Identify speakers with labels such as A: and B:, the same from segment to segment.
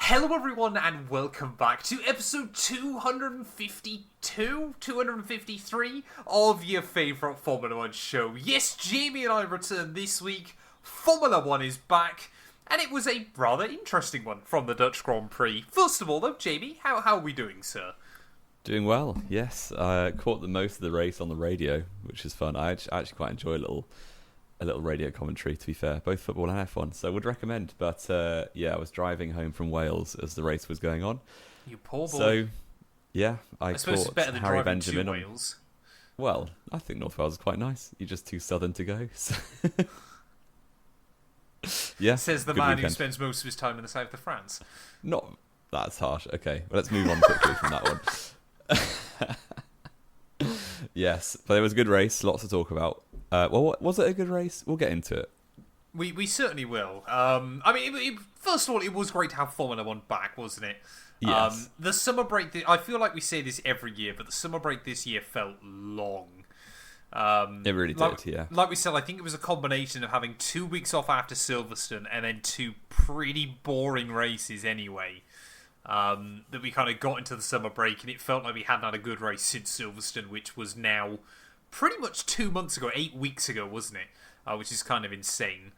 A: Hello everyone and welcome back to episode 253 of your favourite Formula 1 show. Yes, Jamie and I return this week. Formula 1 is back, and it was a rather interesting one from the Dutch Grand Prix. First of all though, Jamie, how are we doing, sir?
B: Doing well, yes. I caught the most of the race on the radio, which is fun. I actually quite enjoy a little radio commentary, to be fair, both football and F1, so I would recommend. But yeah, I was driving home from Wales as the race was going on.
A: You poor boy.
B: So, yeah, I
A: suppose
B: caught
A: it's better than
B: Harry
A: driving
B: Benjamin
A: to Wales.
B: Well, I think North Wales is quite nice. You're just too southern to go. So. Yeah,
A: says the man who spends most of his time in the south of France.
B: Not that's harsh. Okay, well, let's move on quickly from that one. Yes, but it was a good race. Lots to talk about. Well, was it a good race? We'll get into it.
A: We certainly will. I mean, first of all, it was great to have Formula 1 back, wasn't it?
B: Yes.
A: The summer break, I feel like we say this every year, but the summer break this year felt long.
B: It really did, yeah.
A: Like we said, I think it was a combination of having 2 weeks off after Silverstone and then two pretty boring races anyway. That we kind of got into the summer break, and it felt like we hadn't had a good race since Silverstone, which was now pretty much 2 months ago, 8 weeks ago, wasn't it? Which is kind of insane.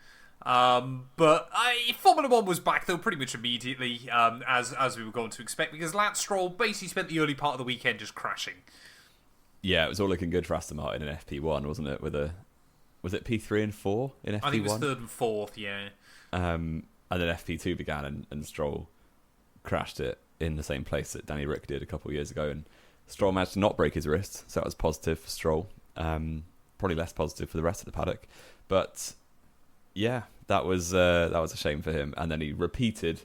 A: But Formula 1 was back, though, pretty much immediately, as we were going to expect, because Lance Stroll basically spent the early part of the weekend just crashing.
B: Yeah, it was all looking good for Aston Martin in FP1, wasn't it? Was it P3 and 4 in FP1?
A: I think it was third and fourth, yeah.
B: And then FP2 began, and Stroll crashed it in the same place that Danny Rick did a couple of years ago, and Stroll managed to not break his wrist, so that was positive for Stroll. Probably less positive for the rest of the paddock, but yeah, that was a shame for him. And then he repeated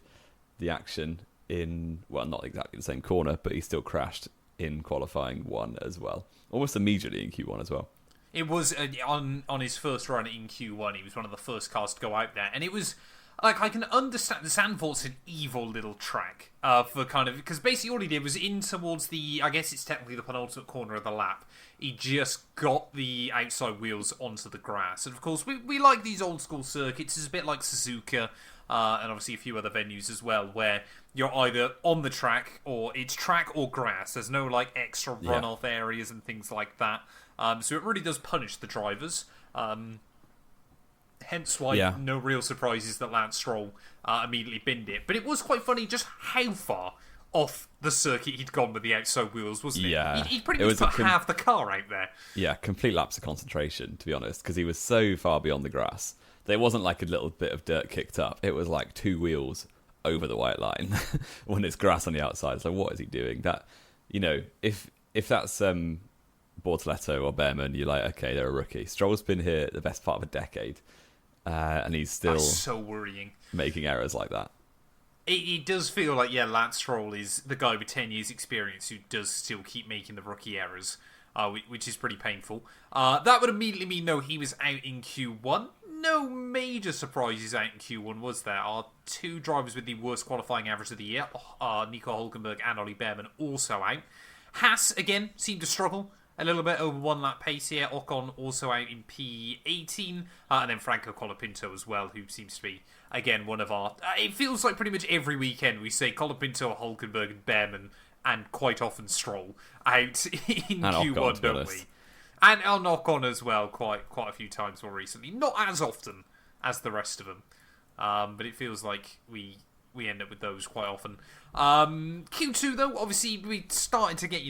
B: the action in, well, not exactly the same corner, but he still crashed in qualifying 1 as well, almost immediately in Q1 as well.
A: It was on his first run in Q1. He was one of the first cars to go out there, and it was like, I can understand Zandvoort's an evil little track for kind of, because basically all he did was in towards the, I guess it's technically the penultimate corner of the lap. He just got the outside wheels onto the grass, and of course we like these old school circuits. It's a bit like Suzuka. And obviously a few other venues as well, where you're either on the track or it's track or grass. There's no like extra runoff areas and things like that. So it really does punish the drivers. Hence why no real surprises that Lance Stroll immediately binned it. But it was quite funny just how far off the circuit he'd gone with the outside wheels, wasn't it?
B: Yeah.
A: He'd pretty much put half the car out there.
B: Yeah, complete lapse of concentration, to be honest, because he was so far beyond the grass. There wasn't like a little bit of dirt kicked up. It was like 2 wheels over the white line when it's grass on the outside. So what is he doing? That, you know, if that's Bortoletto or Behrman, you're like, okay, they're a rookie. Stroll's been here the best part of a decade, and he's still
A: so worrying
B: making errors like that.
A: It does feel like, Lance Stroll is the guy with 10 years experience who does still keep making the rookie errors, which is pretty painful. That would immediately mean, though, he was out in Q1. No major surprises out in Q1, was there? Our 2 drivers with the worst qualifying average of the year, Nico Hülkenberg and Ollie Behrman, also out. Haas, again, seemed to struggle a little bit over 1 lap pace here. Ocon also out in P18. And then Franco Colapinto as well, who seems to be, again, one of our... it feels like pretty much every weekend we say Colapinto, Hülkenberg and Behrman, and quite often Stroll, out in Q1,
B: Ocon,
A: don't we? And I'll knock on as well quite a few times more recently. Not as often as the rest of them. But it feels like we end up with those quite often. Q2, though, obviously we started to get,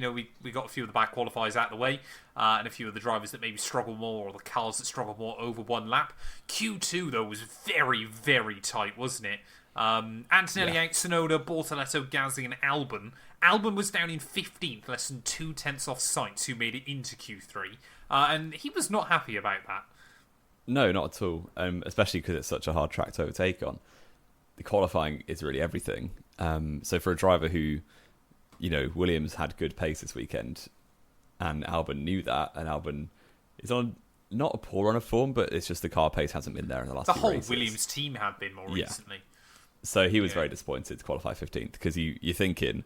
A: we got a few of the back qualifiers out of the way. And a few of the drivers that maybe struggle more, or the cars that struggle more over 1 lap. Q2, though, was very, very tight, wasn't it? Antonelli out, Tsunoda, Bortoletto, Gasly and Albon. Albon was down in 15th, less than 2/10 off Sainz, who made it into Q3. And he was not happy about that.
B: No, not at all. Especially because it's such a hard track to overtake on. The qualifying is really everything. So for a driver who, Williams had good pace this weekend, and Albon knew that, and Albon is on not a poor run of form, but it's just the car pace hasn't been there in the last few races.
A: The whole Williams team have been more recently.
B: So he was very disappointed to qualify 15th, because you're thinking,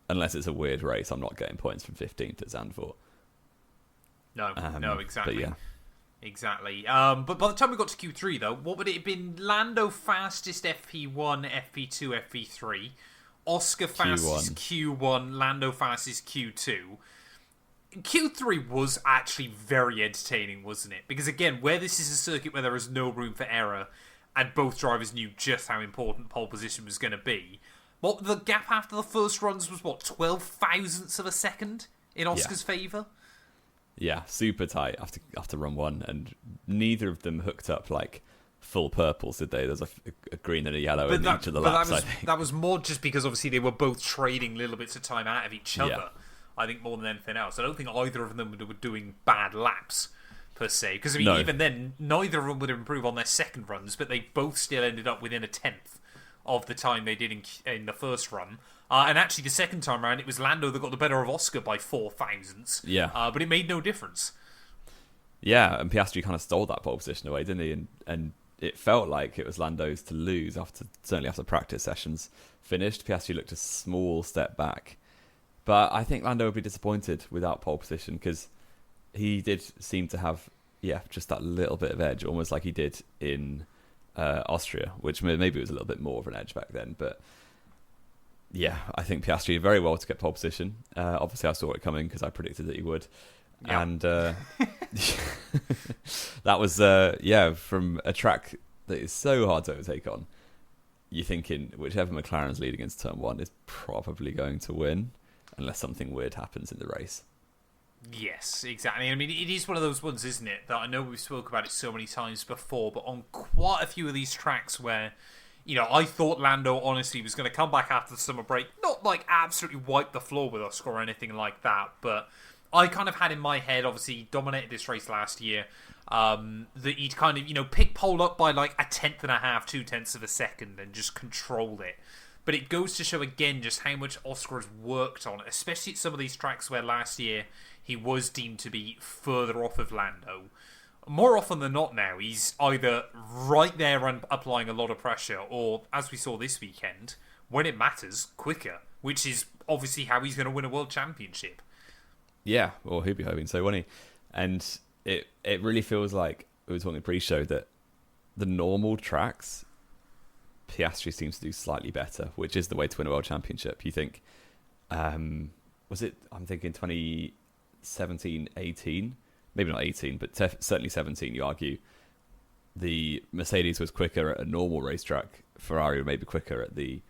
B: unless it's a weird race, I'm not getting points from 15th at Zandvoort.
A: No, exactly.
B: But yeah.
A: Exactly. But by the time we got to Q3, though, what would it have been? Lando fastest FP1, FP2, FP3. Oscar fastest Q1, Lando fastest Q2. Q3 was actually very entertaining, wasn't it? Because again, where this is a circuit where there is no room for error, and both drivers knew just how important pole position was going to be. What the gap after the first runs was 12 thousandths of a second in Oscar's favour?
B: Yeah, super tight after run one, and neither of them hooked up like full purples, did they? There's a green and a yellow in each of the laps.
A: That was more just because obviously they were both trading little bits of time out of each other.
B: Yeah.
A: I think more than anything else. I don't think either of them were doing bad laps per se, because I mean, even then, neither of them would improve on their second runs, but they both still ended up within a tenth of the time they did in the first run. And actually, the second time around, it was Lando that got the better of Oscar by 4 thousandths.
B: Yeah.
A: But it made no difference.
B: Yeah, and Piastri kind of stole that pole position away, didn't he? And it felt like it was Lando's to lose certainly after practice sessions finished. Piastri looked a small step back. But I think Lando would be disappointed without pole position, because he did seem to have, just that little bit of edge, almost like he did in Austria, which maybe was a little bit more of an edge back then. But yeah, I think Piastri did very well to get pole position. Obviously, I saw it coming because I predicted that he would. Yep. And that was, from a track that is so hard to overtake on, you're thinking whichever McLaren's leading into turn one is probably going to win, unless something weird happens in the race.
A: Yes, exactly. I mean, it is one of those ones, isn't it, that I know we've spoke about it so many times before, but on quite a few of these tracks where, I thought Lando honestly was going to come back after the summer break, not like absolutely wipe the floor with Oscar or anything like that, but I kind of had in my head, obviously, he dominated this race last year, that he'd kind of, pick pole up by like a tenth and a half, 2/10 of a second and just controlled it. But it goes to show again just how much Oscar has worked on, especially at some of these tracks where last year he was deemed to be further off of Lando. More often than not now, he's either right there and applying a lot of pressure, or, as we saw this weekend, when it matters, quicker, which is obviously how he's going to win a world championship.
B: Yeah, well, he'd be hoping so, wouldn't he? And it really feels like, we were talking pre-show, that the normal tracks, Piastri seems to do slightly better, which is the way to win a world championship. You think, I'm thinking 2017, 18, maybe not 18, but certainly 17, you argue, the Mercedes was quicker at a normal racetrack, Ferrari were maybe quicker at the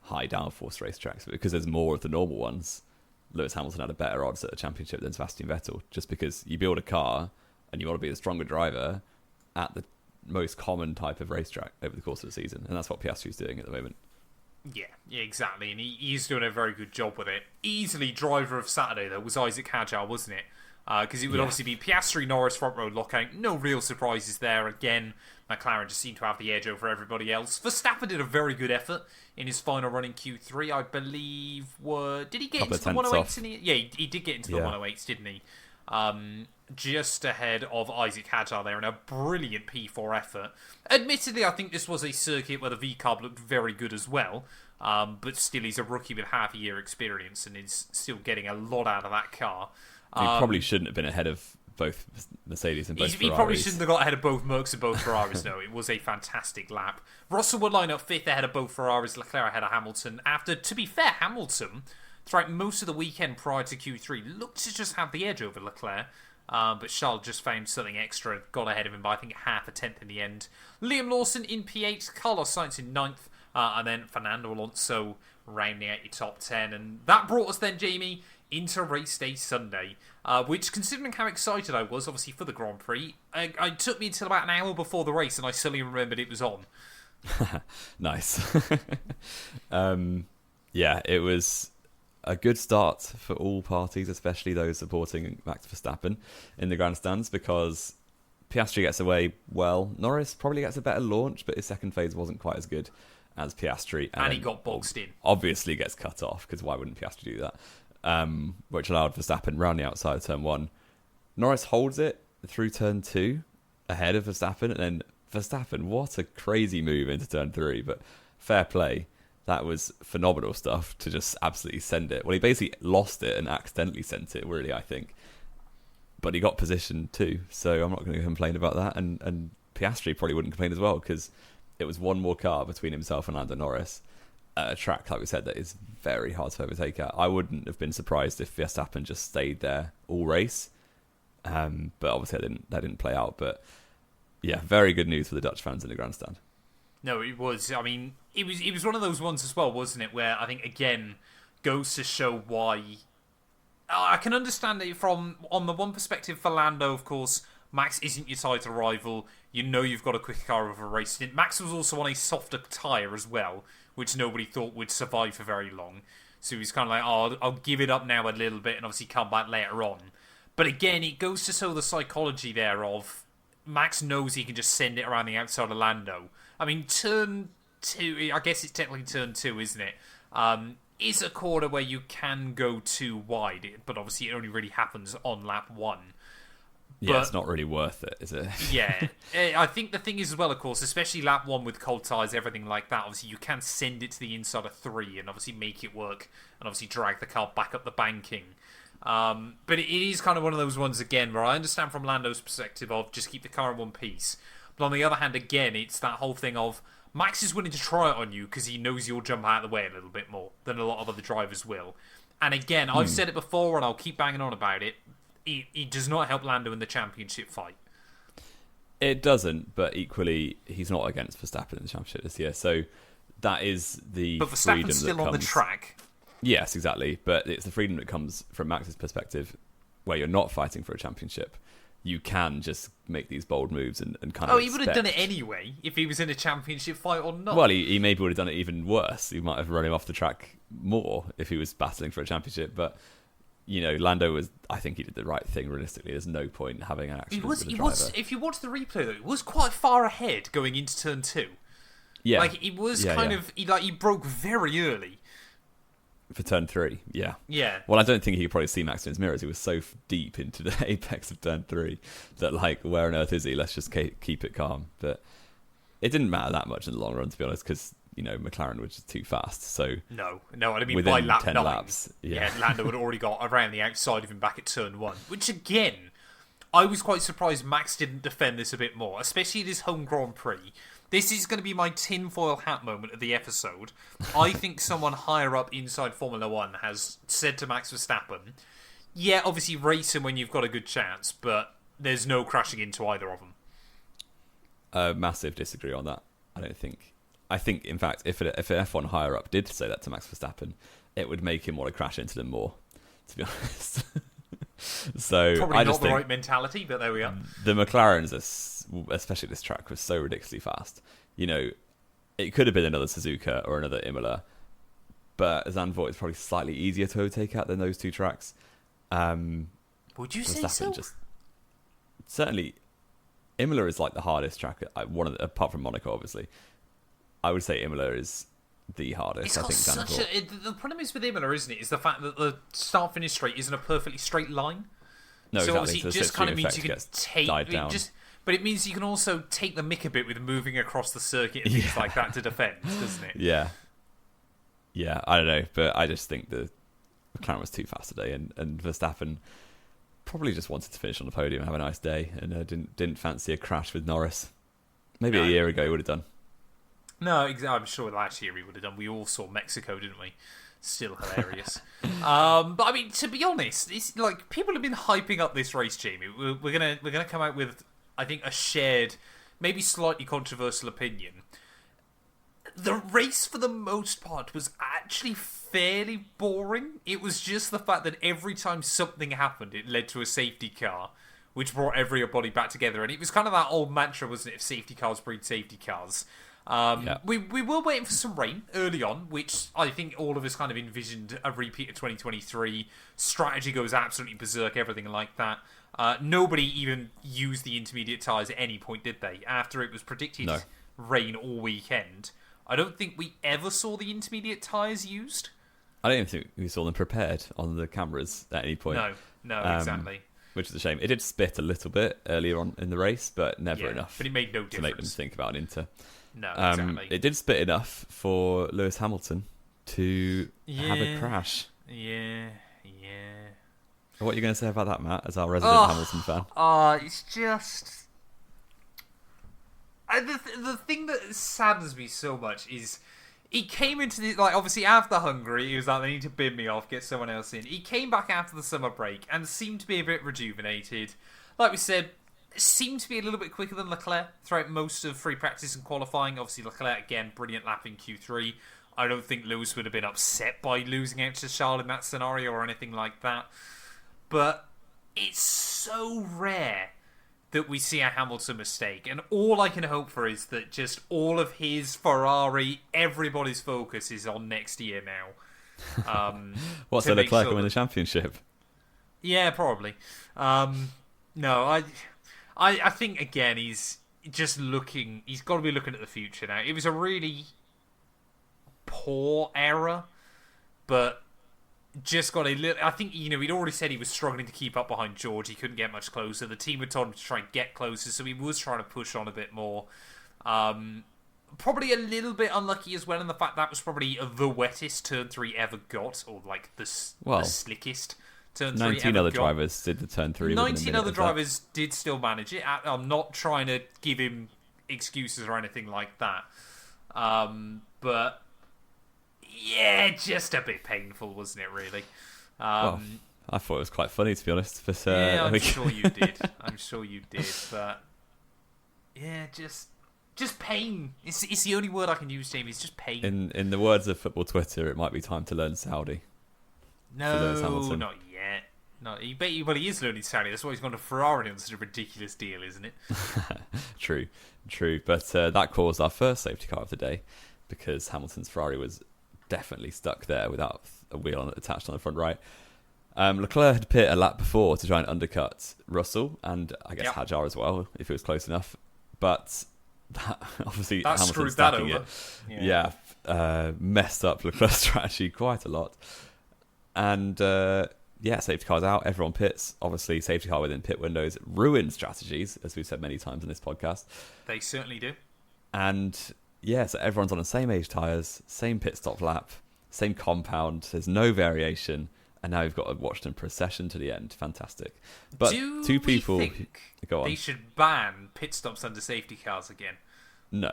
B: high downforce racetracks, but because there's more of the normal ones, Lewis Hamilton had a better odds at a championship than Sebastian Vettel, just because you build a car and you want to be the stronger driver at the most common type of racetrack over the course of the season, and that's what Piastri's doing at the moment. Yeah,
A: exactly, and he's doing a very good job with it. Easily driver of Saturday, though, was Isaac Hadjar, wasn't it? Because it would obviously be Piastri, Norris, front row lockout. No real surprises there. Again, McLaren just seemed to have the edge over everybody else. Verstappen did a very good effort in his final run in Q3, I believe. Did he get into the 108s? Yeah, he did get into the 108s, didn't he? Just ahead of Isaac Hadjar there in a brilliant P4 effort. Admittedly, I think this was a circuit where the V-carb looked very good as well, but still he's a rookie with half a year experience and is still getting a lot out of that car.
B: He probably shouldn't have been ahead of both Mercedes and both Ferraris.
A: He probably shouldn't have got ahead of both Mercs and both Ferraris, no. It was a fantastic lap. Russell would line up fifth ahead of both Ferraris, Leclerc ahead of Hamilton. After, to be fair, Hamilton, throughout most of the weekend prior to Q3, looked to just have the edge over Leclerc. But Charles just found something extra, got ahead of him by I think half a tenth in the end. Liam Lawson in P8, Carlos Sainz in 9th, and then Fernando Alonso rounding out your top 10. And that brought us then, Jamie, into race day Sunday, which, considering how excited I was, obviously, for the Grand Prix, it took me until about an hour before the race, and I suddenly remembered it was on.
B: Nice. Yeah, it was a good start for all parties, especially those supporting Max Verstappen in the grandstands, because Piastri gets away well. Norris probably gets a better launch, but his second phase wasn't quite as good as Piastri.
A: And he got boxed in.
B: Obviously gets cut off, because why wouldn't Piastri do that? Which allowed Verstappen round the outside of turn 1. Norris holds it through turn 2 ahead of Verstappen, and then Verstappen, what a crazy move into turn 3, but fair play. That was phenomenal stuff to just absolutely send it. Well, he basically lost it and accidentally sent it, really, I think. but he got position too, so I'm not going to complain about that. And Piastri probably wouldn't complain as well, because it was one more car between himself and Lando Norris at a track, like we said, that is very hard to overtake at. I wouldn't have been surprised if Verstappen just stayed there all race, but obviously that didn't play out. But yeah, very good news for the Dutch fans in the grandstand.
A: No, it was. I mean, it was one of those ones as well, wasn't it? Where I think again goes to show why. I can understand it from on the one perspective for Lando, of course. Max isn't your title rival. You know you've got a quicker car over a race. Max was also on a softer tyre as well, which nobody thought would survive for very long. So he's kind of like, oh, I'll give it up now a little bit and obviously come back later on. But again, it goes to show the psychology there of Max knows he can just send it around the outside of Lando. I mean, turn 2, I guess it's technically turn 2, isn't it? Is a corner where you can go too wide, but obviously it only really happens on lap 1.
B: Yeah, it's not really worth it, is it?
A: Yeah. I think the thing is as well, of course, especially lap 1 with cold tyres, everything like that, obviously you can send it to the inside of 3 and obviously make it work and obviously drag the car back up the banking. But it is kind of one of those ones, again, where I understand from Lando's perspective of just keep the car in one piece. But on the other hand, again, it's that whole thing of Max is willing to try it on you because he knows you'll jump out of the way a little bit more than a lot of other drivers will. And again, I've said it before and I'll keep banging on about it. It does not help Lando in the championship fight.
B: It doesn't, but equally, he's not against Verstappen in the championship this year. So that is the
A: but
B: freedom
A: Verstappen's still
B: that
A: on
B: comes...
A: the track.
B: Yes, exactly. But it's the freedom that comes from Max's perspective, where you're not fighting for a championship. You can just make these bold moves and kind of.
A: Oh, he would have done it anyway if he was in a championship fight or not.
B: Well, he maybe would have done it even worse. He might have run him off the track more if he was battling for a championship. But you know, Lando was. I think he did the right thing. Realistically, there's no point in having an accident with the driver.
A: If you watch the replay though, it was quite far ahead going into turn 2.
B: Yeah,
A: like it was he broke very early.
B: For turn 3, yeah.
A: Yeah.
B: Well, I don't think he could probably see Max in his mirrors. He was so deep into the apex of turn 3 that, like, where on earth is he? Let's just keep it calm. But it didn't matter that much in the long run, to be honest, because, you know, McLaren was just too fast. So
A: No, I mean,
B: within
A: by lap
B: 10
A: 9,
B: laps, yeah.
A: Lando had already got around the outside of him back at turn 1, which, again, I was quite surprised Max didn't defend this a bit more, especially this home Grand Prix. This is going to be my tinfoil hat moment of the episode. I think someone higher up inside Formula 1 has said to Max Verstappen, yeah, obviously race him when you've got a good chance, but there's no crashing into either of them.
B: Massive disagree on that. I think, in fact, if an F1 higher up did say that to Max Verstappen, it would make him want to crash into them more, to be honest. So
A: probably
B: I
A: not
B: just
A: the
B: think
A: right mentality, but there we are.
B: The McLarens, especially this track, was so ridiculously fast. You know, it could have been another Suzuka or another Imola, but Zandvoort is probably slightly easier to overtake at than those two tracks.
A: Would you say so?
B: Certainly, Imola is like the hardest track. Apart from Monaco, obviously. I would say Imola is the hardest.
A: The problem is with Imola, isn't it? Is the fact that the start-finish straight isn't a perfectly straight line.
B: No,
A: so
B: exactly.
A: Obviously it just kind of means you can take but it means you can also take the mick a bit with moving across the circuit and things like that to defend, doesn't it?
B: Yeah. Yeah, I don't know, but I just think the McLaren was too fast today, and Verstappen probably just wanted to finish on the podium and have a nice day, and didn't fancy a crash with Norris. Maybe a year ago he would have done.
A: No, I'm sure last year he would have done. We all saw Mexico, didn't we? Still hilarious. But I mean, to be honest, it's like people have been hyping up this race, Jamie. We're gonna come out with, I think, a shared, maybe slightly controversial opinion. The race, for the most part, was actually fairly boring. It was just the fact that every time something happened, it led to a safety car, which brought everybody back together. And it was kind of that old mantra, wasn't it? If safety cars breed safety cars. We were waiting for some rain early on, which I think all of us kind of envisioned a repeat of 2023. Strategy goes absolutely berserk, everything like that. Nobody even used the intermediate tyres at any point, did they? After it was predicted rain all weekend. I don't think we ever saw the intermediate tyres used.
B: I don't even think we saw them prepared on the cameras at any point.
A: No, exactly.
B: Which is a shame. It did spit a little bit earlier on in the race, but never enough.
A: But it made no difference
B: to make them think about Inter.
A: No, exactly.
B: It did spit enough for Lewis Hamilton to have a crash.
A: Yeah.
B: What are you going to say about that, Matt, as our resident Hamilton fan?
A: It's just... the thing that saddens me so much is he came into the... Like, obviously, after Hungary, he was like, they need to bin me off, get someone else in. He came back after the summer break and seemed to be a bit rejuvenated. Like we said, seemed to be a little bit quicker than Leclerc throughout most of free practice and qualifying. Obviously, Leclerc, again, brilliant lap in Q3. I don't think Lewis would have been upset by losing out to Charles in that scenario or anything like that. But it's so rare that we see a Hamilton mistake. And all I can hope for is that just all of his Ferrari, everybody's focus is on next year now.
B: What's so Leclerc win the championship?
A: Yeah, probably. No, I think, again, he's just looking... He's got to be looking at the future now. It was a really poor error, but just got a little... I think, he'd already said he was struggling to keep up behind George. He couldn't get much closer. The team had told him to try and get closer, so he was trying to push on a bit more. Probably a little bit unlucky as well in the fact that was probably the wettest Turn 3 ever got, or like the slickest Turn 3
B: 19 other drivers did the Turn 3.
A: 19 other drivers did still manage it. I'm not trying to give him excuses or anything like that. But yeah, just a bit painful, wasn't it, really?
B: Well, I thought it was quite funny, to be honest. But,
A: yeah, I'm sure you did. I'm sure you did. But yeah, just pain. It's the only word I can use, Jamie. It's just pain.
B: In the words of football Twitter, it might be time to learn Saudi.
A: No, not yet. No, he is learning Saudi. That's why he's gone to Ferrari on such a ridiculous deal, isn't it?
B: True. But that caused our first safety car of the day, because Hamilton's Ferrari was definitely stuck there without a wheel attached on the front right. Leclerc had pit a lap before to try and undercut Russell, and I guess Hadjar as well, if it was close enough. But obviously
A: that
B: Hamilton
A: screwed that over.
B: Messed up Leclerc's strategy quite a lot. And safety car's out, everyone pits. Obviously, safety car within pit windows ruin strategies, as we've said many times in this podcast.
A: They certainly do.
B: And so everyone's on the same age tyres, same pit stop lap, same compound. There's no variation, and now you've got a Watchton procession to the end. Fantastic. But two people
A: think
B: go on.
A: They should ban pit stops under safety cars again?
B: No.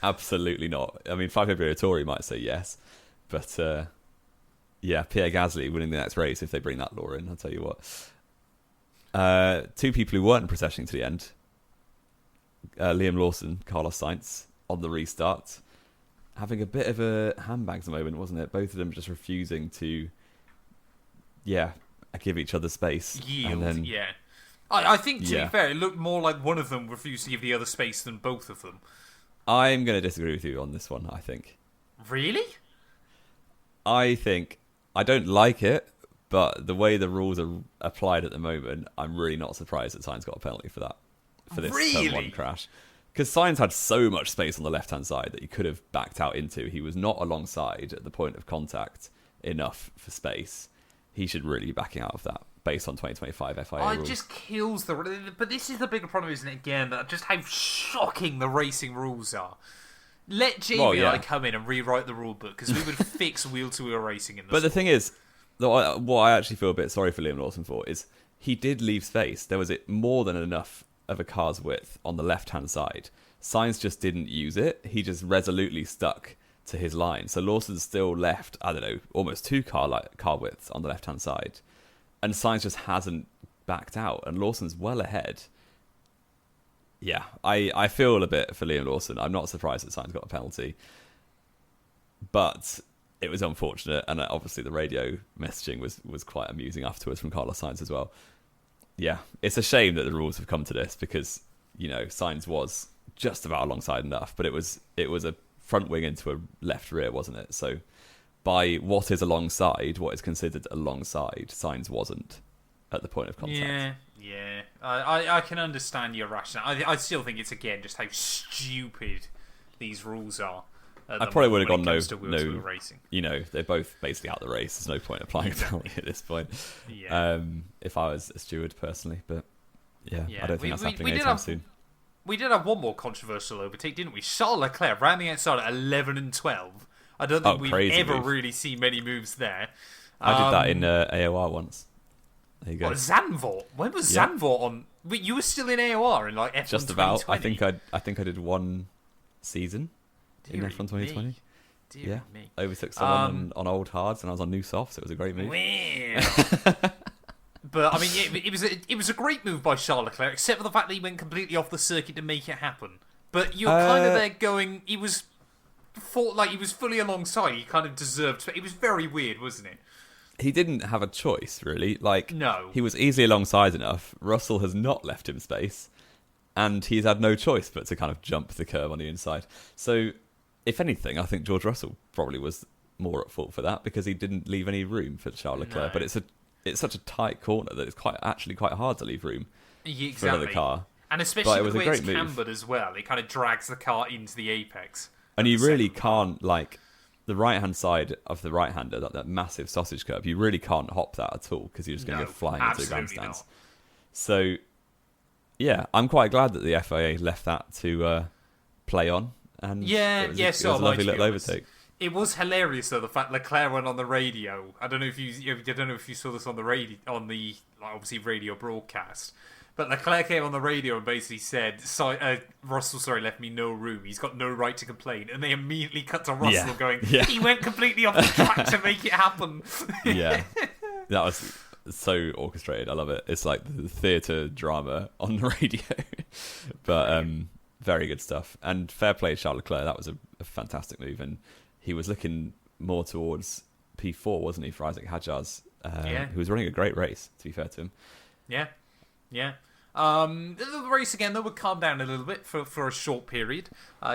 B: Absolutely not. I mean, Fabio Briatore might say yes, but Pierre Gasly winning the next race if they bring that law in, I'll tell you what. Two people who weren't processioning to the end, Liam Lawson, Carlos Sainz, on the restart, having a bit of a handbags moment, wasn't it? Both of them just refusing to, give each other space.
A: Yield,
B: and then,
A: yeah. I think, to be fair, it looked more like one of them refused to give the other space than both of them.
B: I'm going to disagree with you on this one, I think.
A: Really?
B: I think, I don't like it, but the way the rules are applied at the moment, I'm really not surprised that Sainz got a penalty for that. For this Turn 1 crash. Because Sainz had so much space on the left-hand side that he could have backed out into. He was not alongside at the point of contact enough for space. He should really be backing out of that based on 2025 FIA rules.
A: It just kills the... But this is the bigger problem, isn't it, again, that just how shocking the racing rules are. Let Jamie and I come in and rewrite the rule book, because we would fix wheel-to-wheel racing in this.
B: But the thing is, what I actually feel a bit sorry for Liam Lawson for is he did leave space. There was more than enough of a car's width on the left-hand side. Sainz just didn't use it. He just resolutely stuck to his line. So Lawson's still left, I don't know, almost two car widths on the left-hand side. And Sainz just hasn't backed out. And Lawson's well ahead. Yeah, I feel a bit for Liam Lawson. I'm not surprised that Sainz got a penalty. But it was unfortunate. And obviously the radio messaging was quite amusing afterwards from Carlos Sainz as well. Yeah, it's a shame that the rules have come to this because, Sainz was just about alongside enough, but it was a front wing into a left rear, wasn't it? So by what is alongside, what is considered alongside, Sainz wasn't at the point of contact.
A: Yeah. I can understand your rationale. I still think it's, again, just how stupid these rules are.
B: I probably would have gone no
A: racing.
B: They're both basically out of the race. There's no point applying a penalty at this point.
A: Yeah.
B: If I was a steward personally, but I don't think that's happening anytime soon.
A: We did have one more controversial overtake, didn't we? Charles Leclerc ran the outside at 11 and 12. I don't think we've ever really seen many moves there.
B: I did that in AOR once. There you go.
A: What, Zandvoort? When was Zandvoort on? Wait, you were still in AOR in like F1
B: Just about.
A: 2020?
B: I think I did one season in F1 2020.
A: Dear me.
B: Overtook someone on old hards, and I was on new softs. It was a great move.
A: Wow. But I mean, it was a great move by Charles Leclerc, except for the fact that he went completely off the circuit to make it happen. But you're kind of there going, he was fully alongside. He kind of deserved. It was very weird, wasn't it?
B: He didn't have a choice, really. Like,
A: no,
B: he was easily alongside enough. Russell has not left him space, and he's had no choice but to kind of jump the curve on the inside. So, if anything, I think George Russell probably was more at fault for that because he didn't leave any room for Charles Leclerc.
A: No.
B: But it's such a tight corner that it's quite hard to leave room for another car.
A: And especially the way it's cambered as well, it kind of drags the car into the apex.
B: And you really can't, like, the right-hand side of the right-hander, that massive sausage curve, you really can't hop that at all because you're just going to go flying into the grandstands.
A: Not.
B: So, yeah, I'm quite glad that the FIA left that to play on. And it was a lovely little overtake.
A: It was hilarious though, the fact Leclerc went on the radio. I don't know if you saw this on the radio, on the obviously radio broadcast. But Leclerc came on the radio and basically said, Russell, left me no room. He's got no right to complain. And they immediately cut to Russell going, he went completely off the track to make it happen.
B: Yeah, that was so orchestrated. I love it. It's like the theatre drama on the radio. But very good stuff. And fair play to Charles Leclerc. That was a fantastic move. And he was looking more towards P4, wasn't he, for Isaac Hadjar's, who was running a great race, to be fair to him.
A: Yeah. The race again though would calm down a little bit for a short period.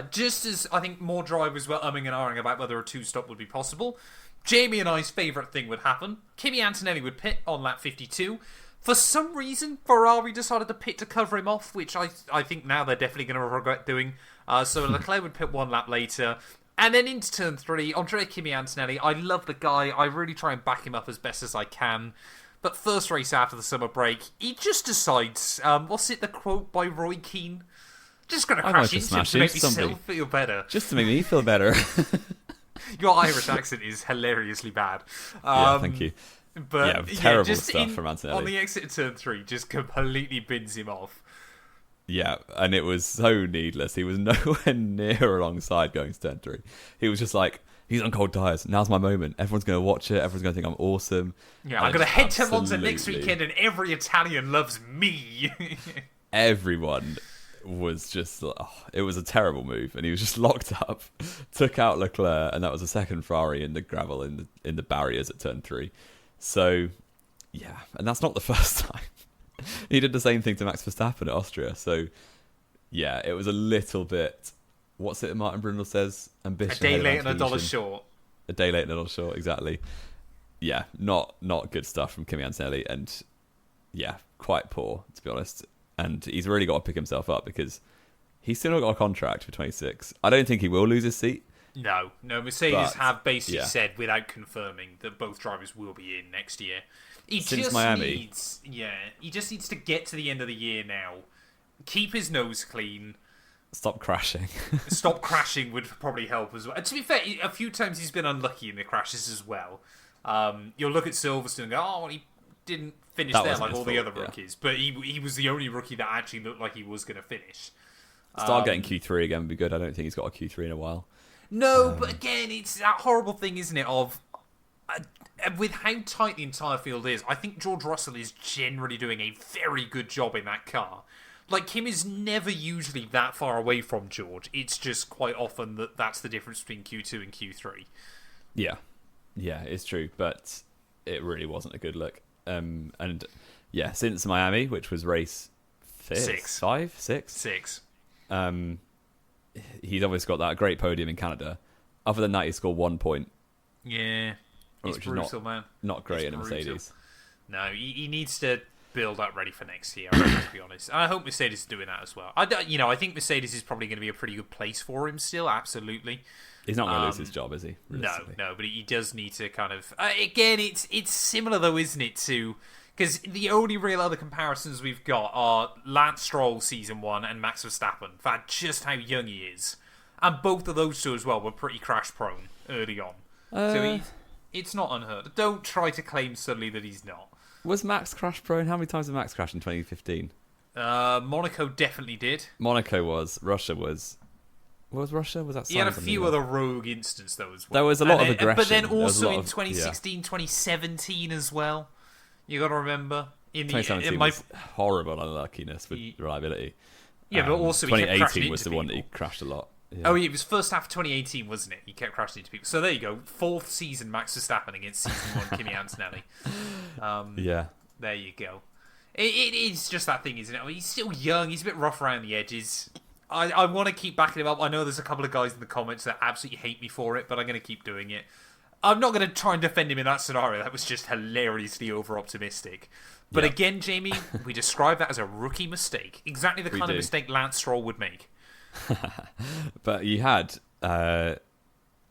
A: Just as I think more drivers were umming and ahhing about whether a two-stop would be possible, Jamie and I's favourite thing would happen. Kimi Antonelli would pit on lap 52. For some reason, Ferrari decided to pit to cover him off, which I think now they're definitely going to regret doing. So Leclerc would pit one lap later. And then into turn 3, Andrea Kimi Antonelli. I love the guy. I really try and back him up as best as I can. But first race after the summer break, he just decides, what's it, the quote by Roy Keane? Just going to crash into him to make myself feel better.
B: Just to make me feel better.
A: Your Irish accent is hilariously bad.
B: Thank you.
A: But
B: terrible stuff from Antonelli.
A: On the exit of turn 3, just completely bins him off.
B: Yeah, and it was so needless. He was nowhere near alongside going to turn 3. He was just like, he's on cold tyres. Now's my moment. Everyone's going to watch it. Everyone's going to think I'm awesome.
A: Yeah, I'm going to head to Monza next weekend and every Italian loves me.
B: Everyone was just... it was a terrible move. And he was just locked up, took out Leclerc, and that was a second Ferrari in the gravel in the barriers at turn 3. So, yeah. And that's not the first time. He did the same thing to Max Verstappen at Austria. So, yeah, it was a little bit... What's it Martin Brundle says? Ambition.
A: A day late and a dollar short.
B: A day late and a dollar short, exactly. Yeah, not good stuff from Kimi Antonelli. And, yeah, quite poor, to be honest. And he's really got to pick himself up because he's still not got a contract for 26. I don't think he will lose his seat.
A: No, Mercedes have basically said, without confirming, that both drivers will be in next year. He just needs to get to the end of the year now, keep his nose clean,
B: stop crashing.
A: Stop crashing would probably help as well. And to be fair, a few times he's been unlucky in the crashes as well. You'll look at Silverstone and go, oh, well, he didn't finish there like all the other rookies. But he was the only rookie that actually looked like he was going to finish.
B: Start getting Q3 again would be good. I don't think he's got a Q3 in a while.
A: No, but again, it's that horrible thing, isn't it, of... with how tight the entire field is, I think George Russell is generally doing a very good job in that car. Like, Kim is never usually that far away from George. It's just quite often that's the difference between Q2 and Q3.
B: Yeah, it's true, but it really wasn't a good look. And yeah, since Miami, which was race 6. He's obviously got that great podium in Canada. Other than that, he scored 1 point.
A: Yeah, he's brutal, man.
B: Not great in a Mercedes.
A: No, he needs to build up ready for next year, to be honest. And I hope Mercedes is doing that as well. I think Mercedes is probably going to be a pretty good place for him still, absolutely.
B: He's not going to lose his job, is he?
A: No, but he does need to kind of... again, it's similar, though, isn't it, to... Because the only real other comparisons we've got are Lance Stroll Season 1 and Max Verstappen, for just how young he is. And both of those two as well were pretty crash-prone early on. It's not unheard of. Don't try to claim suddenly that he's not.
B: Was Max crash prone? How many times did Max crash in 2015?
A: Monaco definitely did.
B: Monaco was. Russia was. Was Russia? Was that?
A: He had a few other rogue incidents though as well.
B: There was a lot of aggression.
A: But then also in 2016, 2017 as well. You got to remember.
B: 2017 was horrible unluckiness with reliability.
A: Yeah, but also
B: 2018 was the one that he crashed a lot.
A: Yeah. Oh, yeah, it was first half of 2018, wasn't it? He kept crashing into people. So there you go. 4th season Max Verstappen against season 1 Kimi Antonelli.
B: Yeah.
A: There you go. It is just that thing, isn't it? I mean, he's still young. He's a bit rough around the edges. I want to keep backing him up. I know there's a couple of guys in the comments that absolutely hate me for it, but I'm going to keep doing it. I'm not going to try and defend him in that scenario. That was just hilariously over-optimistic. But again, Jamie, we describe that as a rookie mistake. Exactly the kind of mistake Lance Stroll would make.
B: But you had the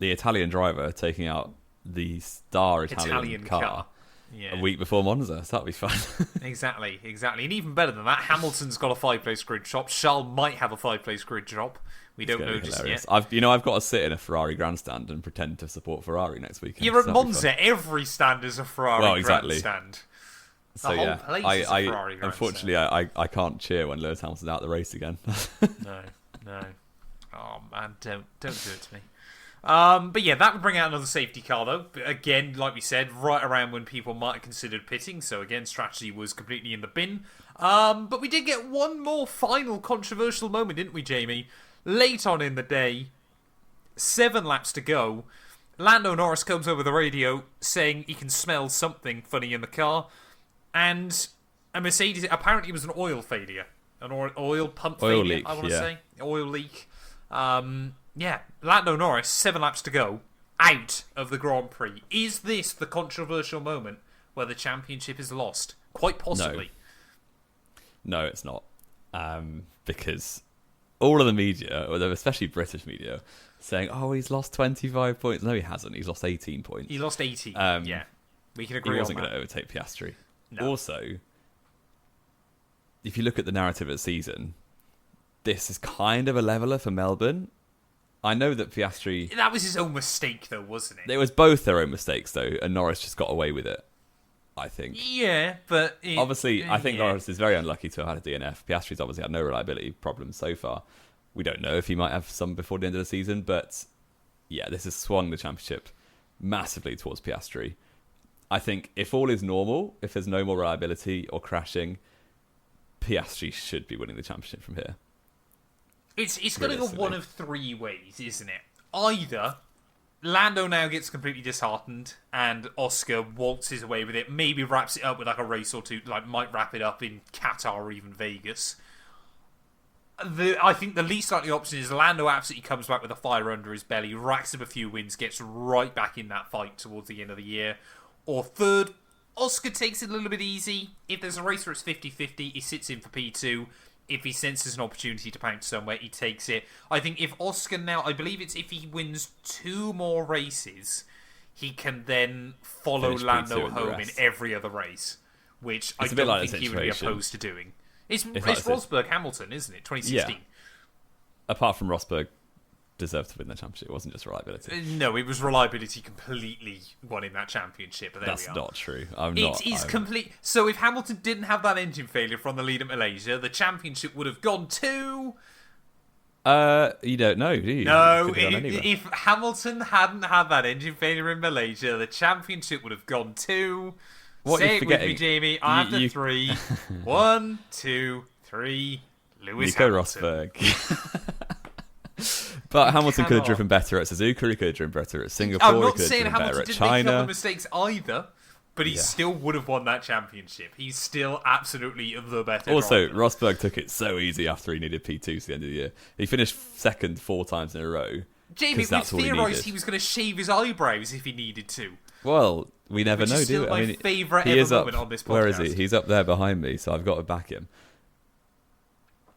B: Italian driver taking out the star Italian car.
A: Yeah.
B: A week before Monza, so that'd be fun.
A: Exactly. And even better than that, Hamilton's got a 5-place grid drop. Charles might have a 5-place grid drop. We don't know just yet.
B: I've got to sit in a Ferrari grandstand and pretend to support Ferrari next weekend.
A: You're at Monza. Every stand is a Ferrari grandstand.
B: So
A: the whole place is a Ferrari grandstand.
B: Unfortunately, I can't cheer when Lewis Hamilton's out of the race again.
A: No. Oh man, don't do it to me. But yeah, that would bring out another safety car though. But again, like we said, right around when people might have considered pitting. So again, strategy was completely in the bin. But we did get one more final controversial moment, didn't we, Jamie? Late on in the day, 7 laps to go, Lando Norris comes over the radio saying he can smell something funny in the car. And a Mercedes, apparently it was an oil failure. An oil pump failure,
B: leak,
A: I want to say. Oil leak. Yeah, Lando Norris, 7 laps to go, out of the Grand Prix. Is this the controversial moment where the championship is lost? Quite possibly.
B: No, it's not. Because all of the media, especially British media, saying, oh, he's lost 25 points. No, he hasn't. He's lost 18 points.
A: He lost 18, yeah. We can agree on that.
B: He wasn't going to overtake Piastri.
A: No.
B: Also, if you look at the narrative of the season, this is kind of a leveler for Melbourne. I know that Piastri...
A: That was his own mistake, though, wasn't it?
B: It was both their own mistakes, though, and Norris just got away with it, I think.
A: Yeah, but...
B: Obviously, I think Norris is very unlucky to have had a DNF. Piastri's obviously had no reliability problems so far. We don't know if he might have some before the end of the season, but yeah, this has swung the championship massively towards Piastri. I think if all is normal, if there's no more reliability or crashing, Piastri should be winning the championship from here.
A: It's going to go one of 3 ways, isn't it? Either Lando now gets completely disheartened and Oscar waltzes away with it, maybe wraps it up with like a race or two, like might wrap it up in Qatar or even Vegas. I think the least likely option is Lando absolutely comes back with a fire under his belly, racks up a few wins, gets right back in that fight towards the end of the year. Or third, Oscar takes it a little bit easy. If there's a race where it's 50-50, he sits in for P2. If he senses an opportunity to pounce somewhere, he takes it. I think if Oscar now, I believe it's if he wins 2 more races, he can then follow Lando home in every other race, which I don't think he would be opposed to doing. It's Rosberg Hamilton, isn't it? 2016.
B: Yeah. Apart from Rosberg deserved to win that championship. It wasn't just reliability.
A: No, it was reliability completely winning that championship. But
B: that's not true.
A: It is complete. So if Hamilton didn't have that engine failure from the lead at Malaysia, the championship would have gone to...
B: you don't know, do you?
A: No, if Hamilton hadn't had that engine failure in Malaysia, the championship would have gone to...
B: What
A: Say it with me, Jamie. After 3. 1, 2, 3. Lewis
B: Nico
A: Hamilton.
B: Rosberg. But Hamilton could have driven better at Suzuka. He could have driven better at Singapore.
A: I'm not
B: he could
A: saying
B: have driven
A: Hamilton
B: better at
A: didn't make a couple
B: China.
A: of mistakes either, but he still would have won that championship. He's still absolutely the better
B: Also,
A: driver.
B: Rosberg took it so easy after he needed P2 to the end of the year. He finished second 4 times in a row.
A: Jamie, we theorised he was going to shave his eyebrows if he needed to.
B: Well, we never know, do we?
A: I mean, favourite ever moment on this podcast.
B: Where is he? He's up there behind me, so I've got to back him.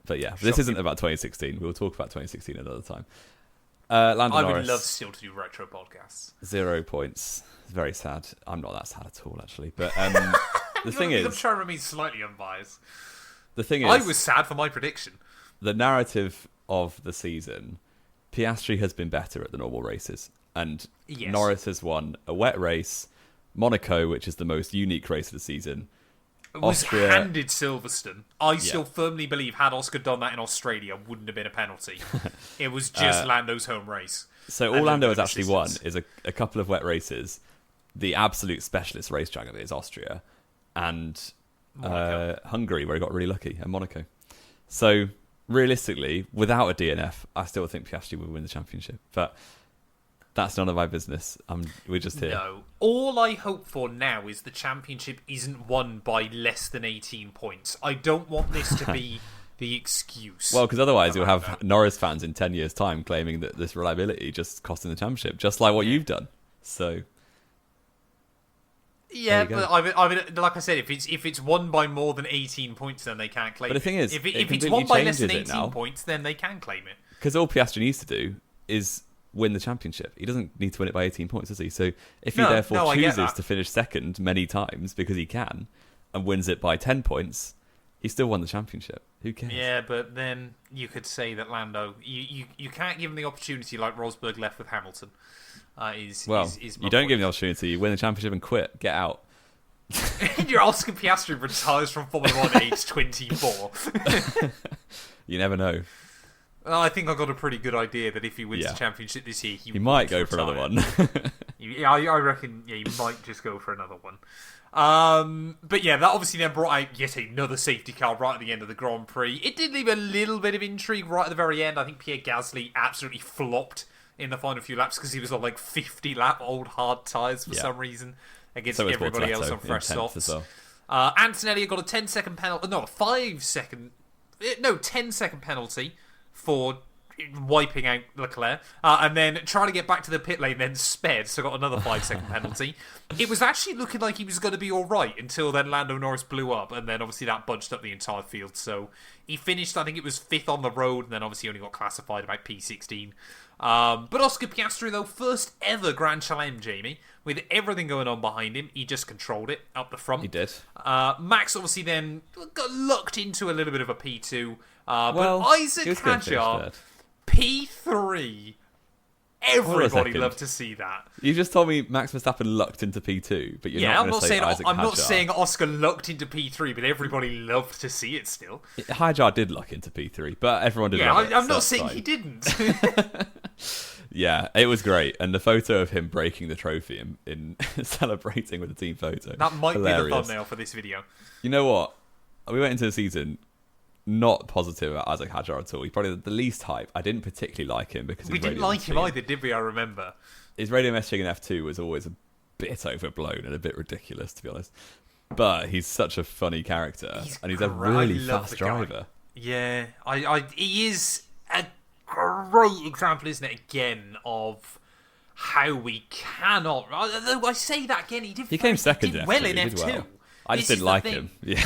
B: But yeah, this isn't about 2016. We'll talk about 2016 another time. Lando
A: I
B: Norris,
A: would love still to do retro podcasts.
B: 0 points. It's very sad. I'm not that sad at all, actually. But the thing is...
A: I'm trying to remain slightly unbiased.
B: The thing is...
A: I was sad for my prediction.
B: The narrative of the season, Piastri has been better at the normal races. And
A: Yes.
B: Norris has won a wet race, Monaco, which is the most unique race of the season.
A: Was
B: Austria,
A: handed Silverstone. I still firmly believe had Oscar done that in Australia, wouldn't have been a penalty. It was just Lando's home race.
B: So all Lando has actually won is a couple of wet races. The absolute specialist racetrack of it is Austria, and Hungary, where he got really lucky, and Monaco. So realistically, without a DNF, I still think Piastri would win the championship. But that's none of my business. We're just here.
A: No. All I hope for now is the championship isn't won by less than 18 points. I don't want this to be the excuse.
B: Well, because otherwise you'll have Norris fans in 10 years' time claiming that this reliability just cost him the championship, just like what you've done. So...
A: Yeah, but I mean, like I said, if it's won by more than 18 points, then they can't claim it.
B: But the thing is,
A: if it's won by less than 18 points, then they can claim it.
B: Because all Piastri needs to do is win the championship. He doesn't need to win it by 18 points, does he? So if he therefore chooses to finish second many times because he can and wins it by 10 points, he still won the championship. Who cares?
A: Yeah, but then you could say that Lando, you can't give him the opportunity like Rosberg left with Hamilton.
B: You don't give him the opportunity. You win the championship and quit. Get out.
A: Your Oscar Piastri retires from Formula 1 at age 24.
B: You never know.
A: Well, I think I got a pretty good idea that if he wins the championship this year, he
B: might go for another one.
A: Yeah, I reckon. Yeah, he might just go for another one. But yeah, that obviously then brought out yet another safety car right at the end of the Grand Prix. It did leave a little bit of intrigue right at the very end. I think Pierre Gasly absolutely flopped in the final few laps because he was on like 50 lap old hard tyres for some reason against everybody else on fresh softs. Well. Antonelli got a 10-second penalty. No, 10-second penalty for wiping out Leclerc, and then trying to get back to the pit lane, then sped, so got another 5-second penalty. It was actually looking like he was going to be alright until then Lando Norris blew up, and then obviously that bunched up the entire field. So he finished, I think it was 5th on the road, and then obviously only got classified about P16. But Oscar Piastri, though, first ever Grand Chelem, Jamie, with everything going on behind him, he just controlled it up the front.
B: He did.
A: Max obviously then got lucked into a little bit of a P2, but Isaac Hadjar, P3. Everybody loved to see that.
B: You just told me Max Verstappen lucked into P2, but you're not going to say Isaac Hadjar.
A: I'm not saying Oscar lucked into P3, but everybody loved to see it still.
B: Hadjar did luck into P3, but everyone did.
A: Yeah, I'm not saying he didn't.
B: Yeah, it was great, and the photo of him breaking the trophy in celebrating with the team photo.
A: That might be the thumbnail for this video.
B: You know what? We went into the season not positive about Isaac Hadjar at all. He's probably the least hype. I didn't particularly like him because
A: we didn't like him either, did we? I remember
B: his radio messaging in F2 was always a bit overblown and a bit ridiculous, to be honest. But he's such a funny character, and he's a really fast driver.
A: Yeah, he is a great example, isn't it? Again of how we cannot. Although I say that again, he
B: came second in F2,
A: well in F2. Well.
B: I just didn't like him. Yeah.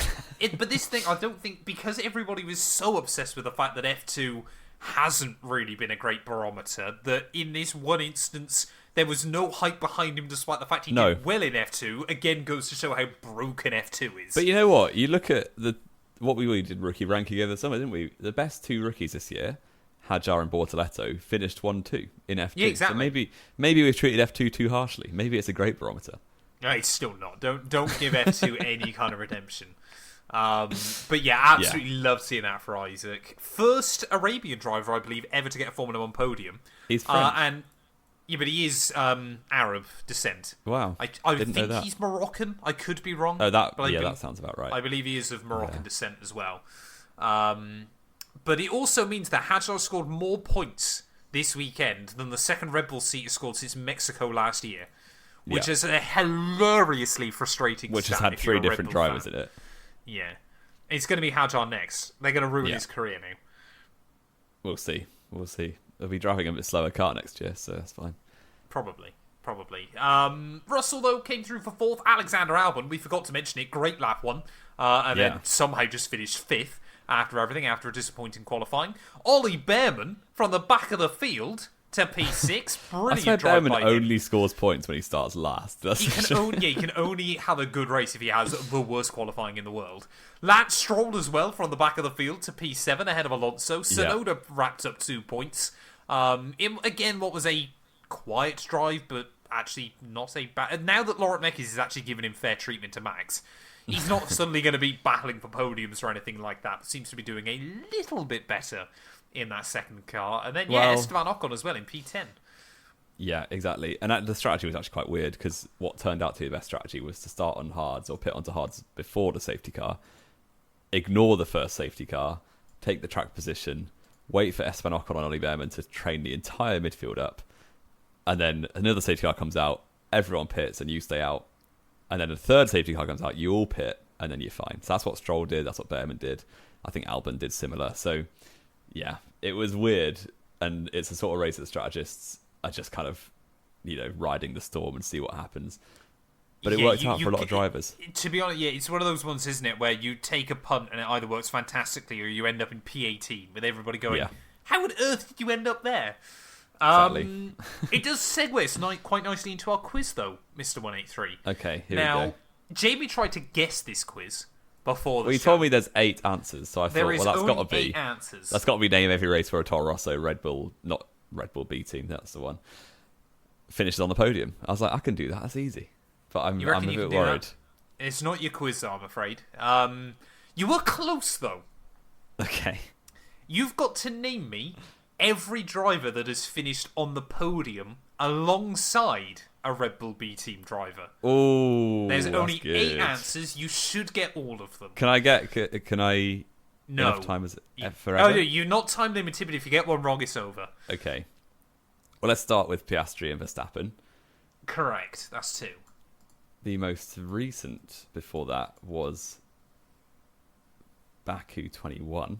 A: But this thing, I don't think, because everybody was so obsessed with the fact that F2 hasn't really been a great barometer, that in this one instance, there was no hype behind him despite the fact he did well in F2. Again, goes to show how broken F2 is.
B: But you know what? You look at what we did rookie ranking over the summer, didn't we? The best two rookies this year, Hadjar and Bortoletto, finished 1-2 in F2.
A: Yeah, exactly.
B: So maybe we've treated F2 too harshly. Maybe it's a great barometer.
A: No, it's still not. Don't give F2 any kind of redemption. But yeah, absolutely love seeing that for Isaac. First Arabian driver, I believe, ever to get a Formula 1 podium.
B: He's French.
A: But he is Arab descent.
B: Wow.
A: I think he's Moroccan. I could be wrong.
B: Oh, that sounds about right.
A: I believe he is of Moroccan descent as well. But it also means that Hadjar scored more points this weekend than the second Red Bull seat has scored since Mexico last year. Which is a hilariously frustrating
B: Which has had 3 different drivers in it.
A: Yeah. It's going to be Hadjar next. They're going to ruin his career now.
B: We'll see. They'll be driving a bit slower car next year, so that's fine.
A: Probably. Russell, though, came through for 4th. Alexander Albon, we forgot to mention it, great lap 1. And then somehow just finished 5th after everything, after a disappointing qualifying. Ollie Behrman, from the back of the field to P6. Brilliant drive by him.
B: Only scores points when he starts last.
A: He can only have a good race if he has the worst qualifying in the world. Lance Stroll as well from the back of the field to P7 ahead of Alonso. Sonoda wrapped up 2 points. Again, what was a quiet drive, but actually not a bad. And now that Laurent Mekies is actually giving him fair treatment to Max, he's not suddenly going to be battling for podiums or anything like that, but seems to be doing a little bit better in that second car. And then, Esteban Ocon as well in P10.
B: Yeah, exactly. And the strategy was actually quite weird, because what turned out to be the best strategy was to start on hards or pit onto hards before the safety car, ignore the first safety car, take the track position, wait for Esteban Ocon and Ollie Behrman to train the entire midfield up, and then another safety car comes out, everyone pits and you stay out, and then a third safety car comes out, you all pit, and then you're fine. So that's what Stroll did, that's what Behrman did. I think Albon did similar. So, yeah, it was weird, and it's a sort of race that strategists are just kind of, riding the storm and see what happens. But it worked out for a lot of drivers.
A: To be honest, it's one of those ones, isn't it, where you take a punt and it either works fantastically or you end up in P18 with everybody going, how on earth did you end up there?
B: Exactly.
A: It does segue quite nicely into our quiz, though, Mr. 183.
B: Okay, here we go.
A: Jamie tried to guess this quiz before the show.
B: You told me there's 8 answers, so I thought,
A: that's
B: got to be
A: 8 answers.
B: That's got to be name every race for a Toro Rosso Red Bull, not Red Bull B team. That's the one. Finishes on the podium. I was like, I can do that. That's easy. But I'm a bit worried.
A: That? It's not your quiz, though, I'm afraid. You were close, though.
B: Okay.
A: You've got to name me every driver that has finished on the podium alongside a Red Bull B team driver.
B: Oh,
A: there's only 8 answers. You should get all of them.
B: Can I?
A: No.
B: Enough time is it forever?
A: Oh, no, you're not time limited, but if you get one wrong, it's over.
B: Okay. Well, let's start with Piastri and Verstappen.
A: Correct. That's 2.
B: The most recent before that was Baku 21.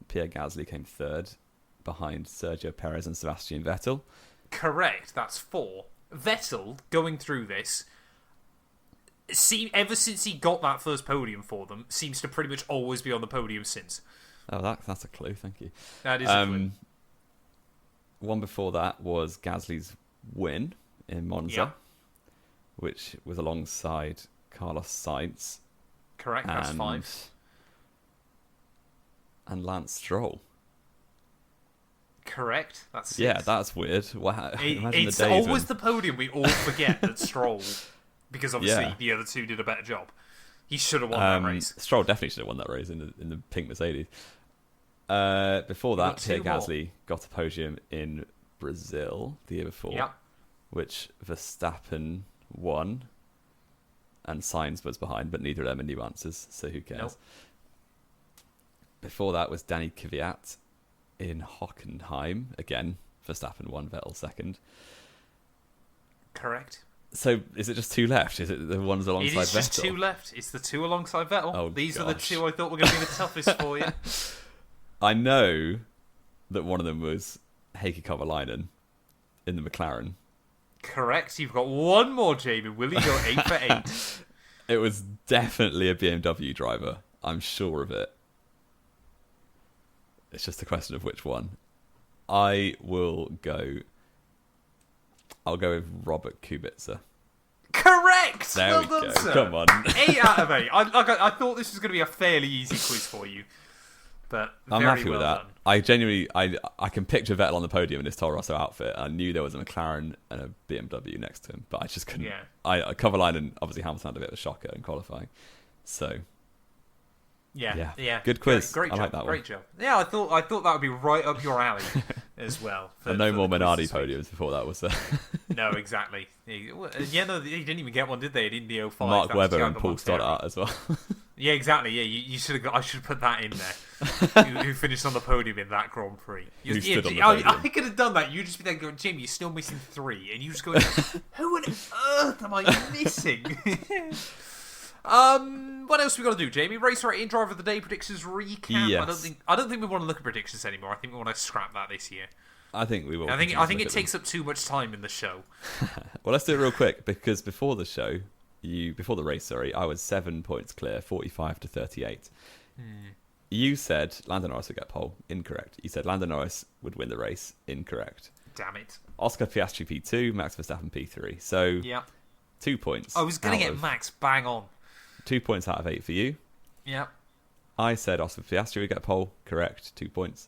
B: Pierre Gasly came 3rd behind Sergio Perez and Sebastian Vettel.
A: Correct. That's 4. Vettel, going through this, ever since he got that first podium for them, seems to pretty much always be on the podium since.
B: Oh, that's a clue. Thank you.
A: That is a clue.
B: One before that was Gasly's win in Monza, which was alongside Carlos Sainz.
A: Correct, that's 5.
B: And Lance Stroll.
A: Correct, that's 6.
B: Yeah, that's weird. Wow.
A: It's always the podium we all forget that Stroll, because obviously the other 2 did a better job. He should have won that race.
B: Stroll definitely should have won that race in the pink Mercedes. Before that, Pierre Gasly got a podium in Brazil the year before, which Verstappen won, and Sainz was behind, but neither of them are new answers, so who cares?
A: Nope.
B: Before that was Danny Kvyat in Hockenheim. Again, Verstappen won, Vettel second.
A: Correct.
B: So is it just 2 left? Is it the ones alongside Vettel?
A: It is just 2 left. It's the 2 alongside Vettel.
B: Oh,
A: These are the 2 I thought were going to be the toughest for you.
B: I know that one of them was Heikki Kovalainen in the McLaren.
A: Correct. You've got one more, Jamie. Will you go 8 for 8?
B: It was definitely a BMW driver. I'm sure of it. It's just a question of which one. I'll go with Robert Kubica.
A: Correct!
B: There we go.
A: Sir.
B: Come on.
A: 8 out of 8. I thought this was going to be a fairly easy quiz for you. But
B: I'm happy with that.
A: Done.
B: I genuinely, I can picture Vettel on the podium in his Toro Rosso outfit. I knew there was a McLaren and a BMW next to him, but I just couldn't. Yeah. Kovalainen, obviously Hamilton had a bit of a shocker in qualifying. So, yeah. Good quiz.
A: Great
B: I
A: job.
B: like that one.
A: Great jow. Yeah, I thought that would be right up your alley as well.
B: And no more Minardi podiums before that was there.
A: No, exactly. He didn't even get one, did they? In the 05.
B: Mark Webber and Paul Stoddart as well.
A: Yeah, exactly. Yeah, you should have. I should have put that in there. who finished on the podium in that Grand Prix?
B: Who stood on the podium?
A: I could have done that. You just be there going, Jim, you're still missing 3, and you just go, who on earth am I missing? What else we got to do, Jamie? Race rating, driver of the day, predictions recap.
B: Yes.
A: I don't think we want to look at predictions anymore. I think we want to scrap that this year.
B: I think we will.
A: I think it takes up too much time in the show.
B: Well, let's do it real quick, because before the show, before the race, I was 7 points clear, 45 to 38. You said Lando Norris would get pole. Incorrect. You said Lando Norris would win the race. Incorrect.
A: Damn it.
B: Oscar Piastri P2, Max Verstappen P3. So 2 points.
A: I was going to get Max bang on.
B: 2 points out of 8 for you.
A: Yeah.
B: I said Oscar Piastri would get pole. Correct. 2 points.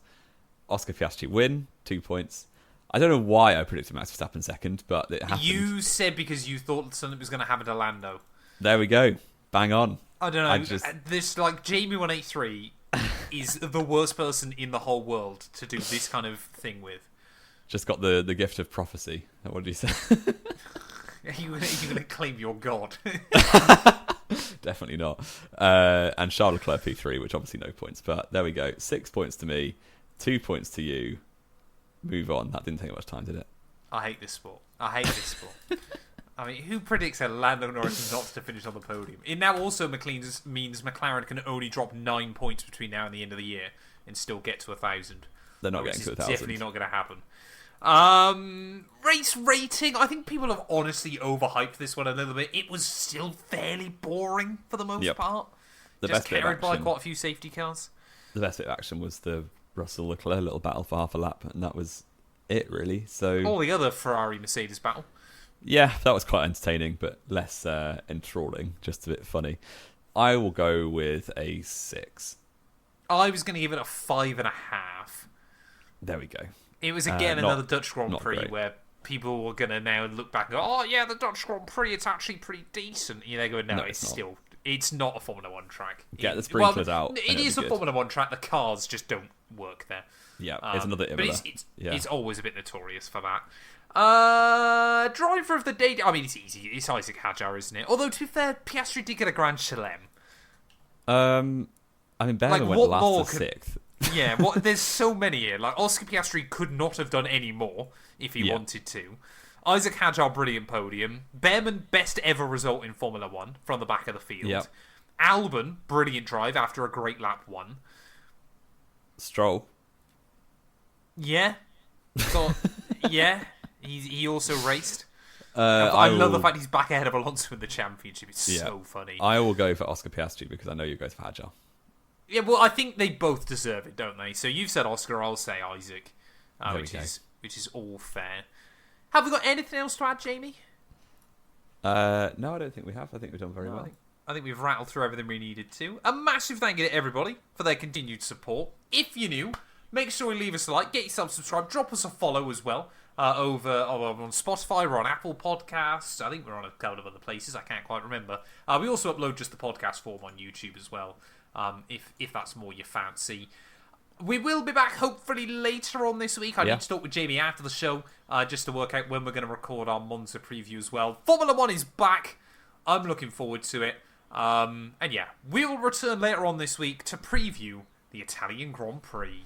B: Oscar Piastri win. 2 points. I don't know why I predicted Max Verstappen second, but it happened.
A: You said because you thought something was going to happen to Lando.
B: There we go. Bang on.
A: I don't know. This, like, Jamie 183 is the worst person in the whole world to do this kind of thing with.
B: Just got the gift of prophecy. What did you say?
A: Are you going to claim you're God?
B: Definitely not. And Charles Leclerc P3, which obviously no points, but there we go. 6 points to me, 2 points to you. Move on. That didn't take much time, did it?
A: I hate this sport. I mean, who predicts that Lando Norris is not to finish on the podium? It now also means McLaren can only drop 9 points between now and the end of the year and still get to 1,000.
B: They're not getting to 1,000.
A: Definitely not going to happen. Race rating. I think people have honestly overhyped this one a little bit. It was still fairly boring for the most part.
B: The
A: Just
B: best bit of
A: carried by
B: action-
A: quite a few safety cars.
B: The best bit of action was the Russell Leclerc little battle for half a lap, and that was it, really. So
A: all the other Ferrari-Mercedes battle.
B: Yeah, that was quite entertaining, but less enthralling, just a bit funny. I will go with a 6.
A: I was going to give it a 5.5.
B: There we go.
A: It was, again, another Dutch Grand Prix
B: great.
A: where people were going to now look back and go, oh, yeah, the Dutch Grand Prix, it's actually pretty decent. And they're going, no, it's not a Formula 1 track.
B: Get the sprinklers out.
A: It is a Formula 1 track. The cars just don't work there.
B: Yeah, it's another
A: But
B: Imola.
A: it's always a bit notorious for that. Driver of the day. I mean, it's easy. It's Isaac Hadjar, isn't it? Although, to be fair, Piastri did get a Grand Chelem.
B: I mean, Berger went last to 6th.
A: Yeah, there's so many here. Like, Oscar Piastri could not have done any more if he wanted to. Isaac Hadjar, brilliant podium. Behrman, best ever result in Formula 1 from the back of the field.
B: Yep.
A: Albon, brilliant drive after a great lap 1.
B: Stroll.
A: Yeah. Yeah. He also raced. I love the fact he's back ahead of Alonso in the championship. It's so funny.
B: I will go for Oscar Piastri because I know you go for Hadjar.
A: Yeah, well, I think they both deserve it, don't they? So you've said Oscar, I'll say Isaac, which is all fair. Have we got anything else to add, Jamie?
B: No, I don't think we have. I think we've done very well.
A: I think we've rattled through everything we needed to. A massive thank you to everybody for their continued support. If you're new, make sure you leave us a like, get yourself subscribed, drop us a follow as well. Over on Spotify, we're on Apple Podcasts. I think we're on a couple of other places. I can't quite remember. We also upload just the podcast form on YouTube as well. If that's more your fancy. We will be back hopefully later on this week. I need to talk with Jamie after the show just to work out when we're going to record our Monza preview as well. Formula 1 is back. I'm looking forward to it. And yeah, we will return later on this week to preview the Italian Grand Prix.